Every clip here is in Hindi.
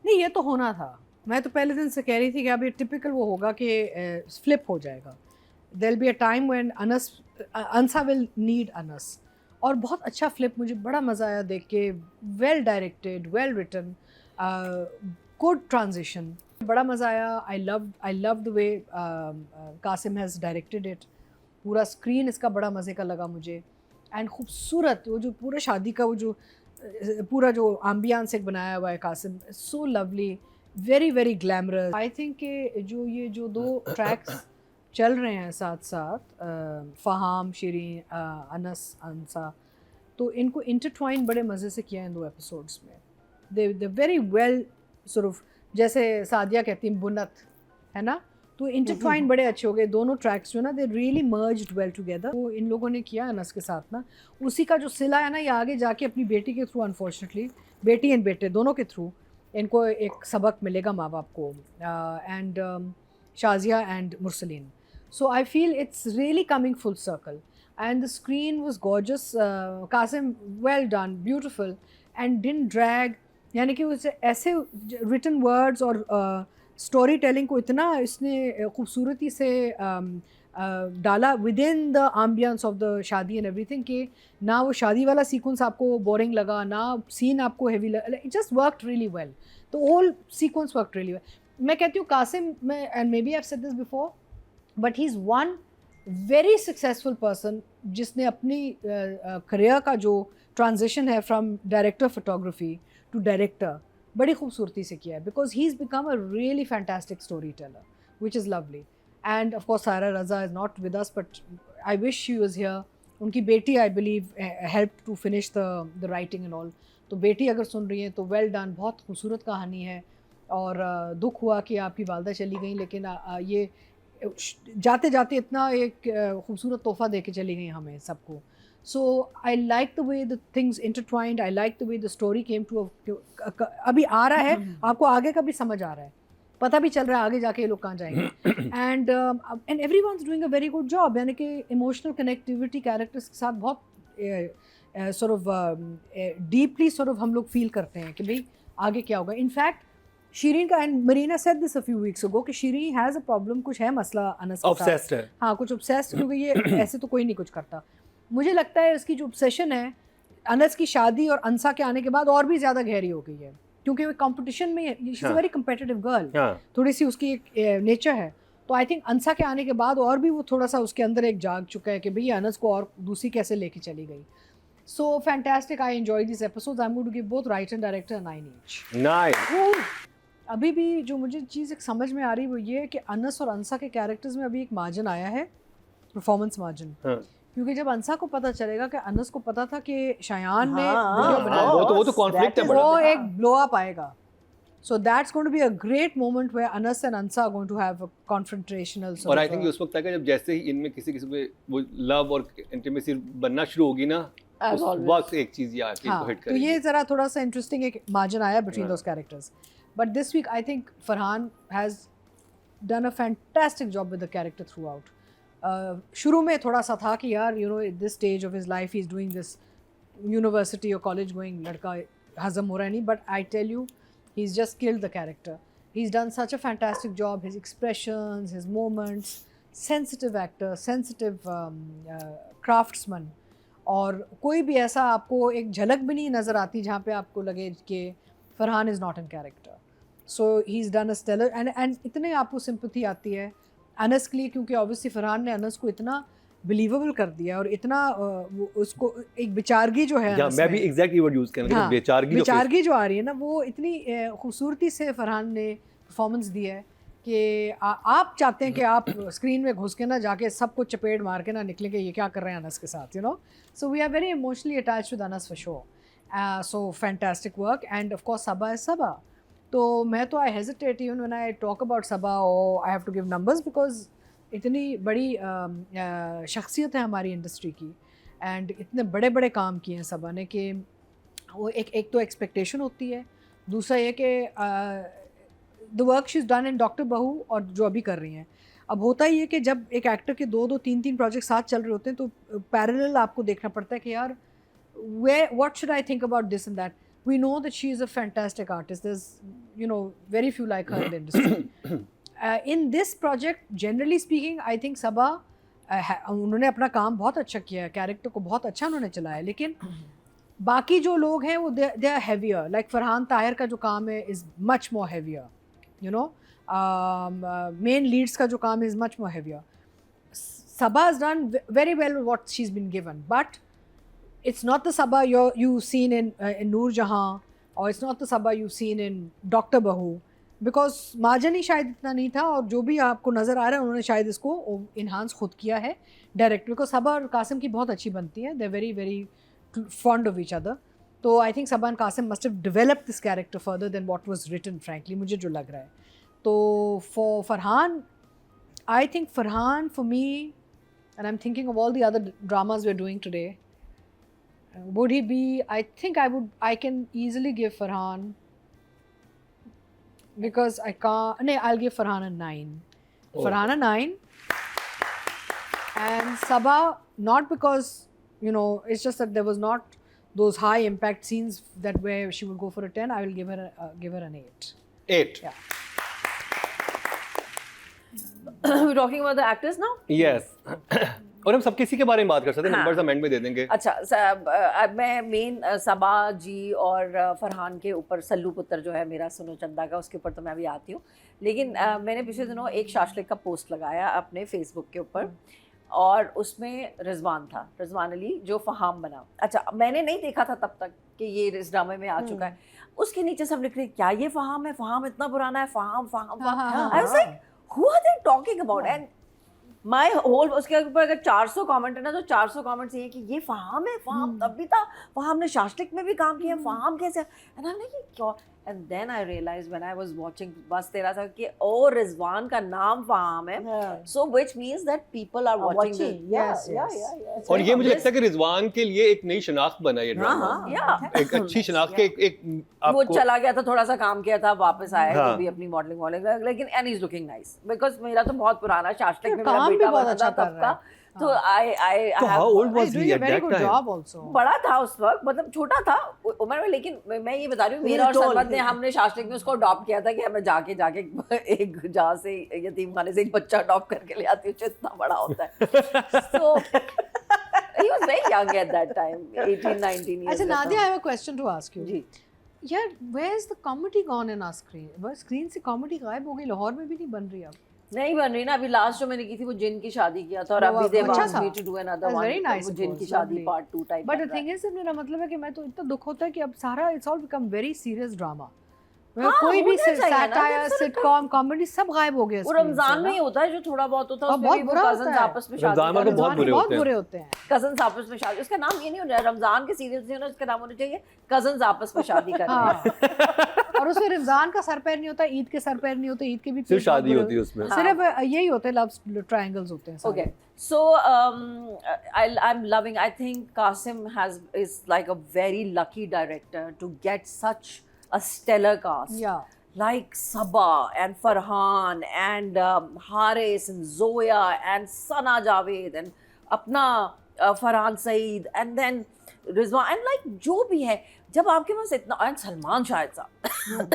नहीं ये तो होना था, मैं तो पहले दिन से कह रही थी कि अब ये टिपिकल वो होगा कि फ्लिप हो जाएगा, there be a time when Ansa will need Anas. और बहुत अच्छा फ्लिप, मुझे बड़ा मज़ा आया देख के, well directed, well written, good transition, बड़ा मज़ा आया। I love the way Kasim has directed it, पूरा स्क्रीन इसका बड़ा मज़े का लगा मुझे। एंड खूबसूरत वो जो पूरा शादी का वो जो पूरा जो एम्बियंस एक बनाया हुआ है Kasim, so lovely, very very glamorous. I think कि जो ये जो दो ट्रैक्स चल रहे हैं साथ साथ, फ़हाम, शिरीन, अनस, अंसा, तो इनको इंटरट्वाइन बड़े मज़े से किया है इन दो एपिसोड्स में। They very well sort of, जैसे सादिया कहती हैं बुनत, है ना, तो इंटरट्वाइन बड़े अच्छे हो गए दोनों ट्रैक्स जो ना, they really merged well together. वो इन लोगों ने किया अनस के साथ ना, उसी का जो सिला है ना, ये आगे जाके अपनी बेटी के थ्रू, अनफॉर्चुनेटली बेटी एंड बेटे दोनों के थ्रू इनको एक सबक मिलेगा माँ बाप को, and Shazia and Mursaleen. So I feel it's really coming full circle, and the screen was gorgeous. Qasim, well done, beautiful, and didn't drag. यानी कि उसे ऐसे written words और स्टोरी टेलिंग को इतना इसने खूबसूरती से डाला within the ambience of the शादी एंड एवरीथिंग, कि ना वो शादी वाला सीक्वेंस आपको बोरिंग लगा, ना सीन आपको हेवी लगा, it just worked really well, तो whole sequence worked really well. मैं कहती हूँ कासिम में, and may be I have said this before, but he is one very successful person जिसने अपनी करियर का जो ट्रांजिशन है from director photography to director बड़ी खूबसूरती से किया है, because he is become a really fantastic story teller, which is lovely. And of course Saira Raza is not with us, but I wish she was here. उनकी बेटी I believe help to finish the writing and all, तो बेटी अगर सुन रही है तो वेल डन, बहुत खूबसूरत कहानी है। और दुख हुआ कि आपकी वालदा चली गई, लेकिन ये जाते जाते इतना एक खूबसूरत तोहफा दे के चली गई हमें सबको। So I like the way the things intertwined, I like the way the story came to, अभी आ रहा है आपको आगे का भी समझ आ रहा है, पता भी चल रहा है आगे जाके ये लोग कहाँ जाएंगे। And everyone is doing a very good job, यानी कि इमोशनल कनेक्टिविटी कैरेक्टर्स के साथ बहुत sort of deeply sort of हम लोग फील करते हैं कि भाई आगे क्या होगा। इनफैक्ट शीरीन का, and Marina said this a few weeks ago, कि शीरीन हैज़ अ प्रॉब्लम, कुछ है मसला अनस के साथ, ऑब्सेस्ड है। हाँ कुछ ऑब्सेस्ड, क्योंकि ये ऐसे तो कोई नहीं कुछ करता। मुझे लगता है इसकी जो ऑब्सेशन है अनस की शादी और अंसा के आने के बाद और भी ज़्यादा गहरी हो गई है, क्योंकि वो कंपटीशन में, she is a very competitive girl, थोड़ी सी उसकी एक नेचर है। तो आई थिंक अंसा के आने के बाद और भी वो थोड़ा सा उसके अंदर एक जाग चुका है कि भैया अनस को और दूसरी कैसे लेके चली गई। So fantastic, I enjoy this episodes, I am going to give both writer and director 9 each. Nice. अभी भी जो मुझे चीज़ एक समझ में आ रही वो ये है कि अनस और अंसा के कैरेक्टर्स में अभी एक मार्जिन आया है, परफॉर्मेंस मार्जिन, क्योंकि जब अंसा को पता चलेगा कि अनस को पता था कि शायान ने वीडियो बनाया, वो तो कॉन्फ्लिक्ट है बड़ा, वो एक ब्लो अप आएगा। So that's going to be a great moment where Anas and Ansa are going to have a confrontational sort और of आई थिंक उस वक्त तक जब जैसे ही इनमें किसी किसी पे वो लव और इंटीमेसी बनना शुरू होगी ना, उस वक्त एक चीज ये आके हाँ, हिट तो करेगी। ये ज़रा थोड़ा सा इंटरेस्टिंग एक मार्जिन आया between those characters. But this week I think Farhan has done a fantastic job with the character throughout. शुरू में थोड़ा सा था कि यार you know at this stage of his life he's doing this university or college going लड़का हजम हो रहा है नहीं, but I tell you he's just killed the character. He's done such a fantastic job, his expressions, his moments, sensitive actor, sensitive craftsman, और कोई भी ऐसा आपको एक झलक भी नहीं नज़र आती जहाँ पे आपको लगे कि Farhan is not in character. So he is done a stellar, and इतने आपको सिंपथी आती है अनस के लिए, क्योंकि ऑब्वियसली फरहान ने अनस को इतना बिलीवेबल कर दिया, और इतना उसको एक बेचारगी जो है अनस मैं में, भी एग्जैक्टली वर्ड यूज करना हाँ, बेचारगी जो आ रही है ना, वो इतनी खूबसूरती से फरहान ने परफॉर्मेंस दी है कि आप चाहते हैं कि आप स्क्रीन में घुस के ना जाके सबको चपेट मार के ना निकलें कि ये क्या कर रहे हैं अनस के साथ, you know. So we are very emotionally attached with Anas for sure. So fantastic work, and of course Saba is Saba. तो मैं तो I hesitate even when I talk about Saba, और I have to give numbers, because इतनी बड़ी शख्सियत है हमारी इंडस्ट्री की, एंड इतने बड़े बड़े काम किए हैं सबा ने, कि वो एक तो एक्सपेक्टेशन होती है, दूसरा ये कि the work she is done in doctor बहू, और जो अभी कर रही हैं। अब होता ही है कि जब एक एक्टर के 2-2, 3-3 प्रोजेक्ट साथ चल रहे होते हैं, तो पैरेलल आपको देखना पड़ता है कि यार what should I think about this and that. we know that she is a fantastic artist. There's, you know, very few like her in the industry. In this project, generally speaking, I think सबा उन्होंने अपना काम बहुत अच्छा किया है, कैरेक्टर को बहुत अच्छा उन्होंने चलाया, लेकिन बाकी जो लोग हैं वो they are heavier. Like Farhan Tahir का जो काम है is much more heavier, you know. Main leads का जो काम is much more heavier. Sabha has done very well with what she's been given, but it's not the Sabha you've seen in Noor Jahan, or it's not the Sabha you've seen in Dr. Bahu, because margin ही शायद इतना नहीं था, और जो भी आपको नज़र आ रहा है उन्होंने शायद इसको enhance खुद किया है डायरेक्ट, बिकॉज सबा और कासिम की बहुत अच्छी बनती है. they're very very fond of each other. तो I think Sabha and Qasim must have developed this character further than what was written, frankly, मुझे जो लग रहा है. तो for Farhan, I think Farhan for me, and I'm thinking of all the other dramas we're doing today, would he be, I think I can easily give Farhan, because I can't, no, I'll give Farhan a 9. Oh. Farhan a 9. And Sabha, not because, you know, it's just that there was not those high impact scenes that where she would go for a 10. I will give her an 8. 8. Yeah. We're talking about the actors now? Yes. और हम सब किसी के बारे में बात कर सकते हैं, हाँ. नंबर्स हम एंड में दे देंगे. अच्छा, मैं मेन सबा जी और फरहान के ऊपर, सल्लू पुत्र जो है मेरा सुनो चंदा का, उसके ऊपर तो मैं अभी आती हूँ. लेकिन मैंने पिछले दिनों एक शाशलिक का पोस्ट लगाया अपने फेसबुक के ऊपर, और उसमें रिजवान था, रिजवान अली जो फहाम बना. अच्छा, मैंने नहीं देखा था तब तक कि ये इस ड्रामे में आ चुका है. उसके नीचे सब लिख रहे क्या ये फहाम है, फहाम इतना पुराना है, Faham. I was like who are they talking about? And my whole, उसके ऊपर अगर 400 कमेंट है ना, तो 400 कमेंट्स ये कि ये फहाम है, फहाम तब भी था, फहाम ने शाशलिक में भी काम किया, फहाम कैसे? एंड आई एम लाइक क्या? And then I realize when I was watching बस तेरा था कि ओ रिजवान का नाम फहाम है, so which means that people are watching. Yes. और ये मुझे लगता है कि रिजवान के लिए एक नई शनाख्त बना ये ड्रामा. एक अच्छी शनाख्त के एक वो आपको चला गया था, थोड़ा सा काम किया था, वापस आया हाँ. तो भी अपनी मॉडलिंग, लेकिन and is looking nice, because मेरा तो बहुत पुराना शाशलिक में मेरा काम भी बेटा बहुत बना अच्छा था कर तब रहा का. है. तो आई तो how old was He's he doing a at very that good time? job also. बड़ा था उस वक्त, मतलब छोटा था उम्र में, लेकिन मैं ये बता रही हूँ, मेरा और सरवत ने, हमने शाशलिक में उसको अडॉप्ट किया था कि हमें जाके एक जहाँ से यतीम खाने से एक बच्चा अडॉप्ट करके ले आती हूँ, इतना बड़ा होता है. सो he was very young at that time, 18-19 years. अच्छा Nadia, I have a question to ask you. जी. यार, where is the comedy gone in our screen? बस स्क्रीन से कॉमेडी गायब हो गई, लाहौर में भी नहीं बन रही अब. नहीं बन रही ना. अभी लास्ट जो मैंने की थी वो जिन की शादी किया था, और वो अभी दे अच्छा वांट्स था. Me to do another That's one, very nice, वो of जिन course, की शादी lovely. Part 2 type. But the thing is, मेरा मतलब है कि मैं तो इतना दुख होता है कि अब सारा it's all become very serious drama. हाँ, कोई भी होना चाहिए ना, सैटायर, that's सिटकॉम, कॉमेडी सब गायब हो गया. वो रमजान में ही होता है जो थोड़ा बहुत होता है, और उसमें बहुत भी बुरा कजन्स होता है. आपस में शादी रमजान में तो करते बहुत हैं. बुरे होते हैं. बुरे होते हैं. कजन्स आपस में शादी, उसका नाम ये नहीं होना, रमजान के सीरियल से होना, उसका नाम होना चाहिए कजन्स आपस में शादी कर रहे हैं. और उसमें रमजान का सर पैर नहीं होता, ईद के सर पैर नहीं होते, ईद के भी सिर्फ शादी होती है उसमें. सिर्फ यही होते हैं, लव ट्रायंगल्स होते हैं. Okay, so I'm loving. I think Qasim is like a very lucky director to get such a stellar cast. Yeah. Like Sabha and Farhan and Haris and Zoya and Sana Javed and अपना Farhan Saeed and then Rizwan and like जो भी है, जब आपके पास इतना, and सलमान शाहिद साहब,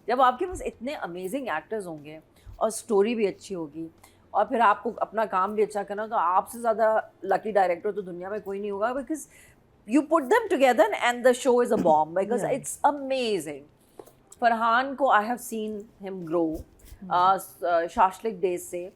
जब आपके पास इतने अमेजिंग एक्टर्स होंगे और स्टोरी भी अच्छी होगी, और फिर आपको अपना काम भी अच्छा करना, तो आपसे ज़्यादा लकी डायरेक्टर तो दुनिया में कोई नहीं होगा, because you put them together and the show is a bomb, because it's amazing. Farhan को I have seen him grow Shashlik days से,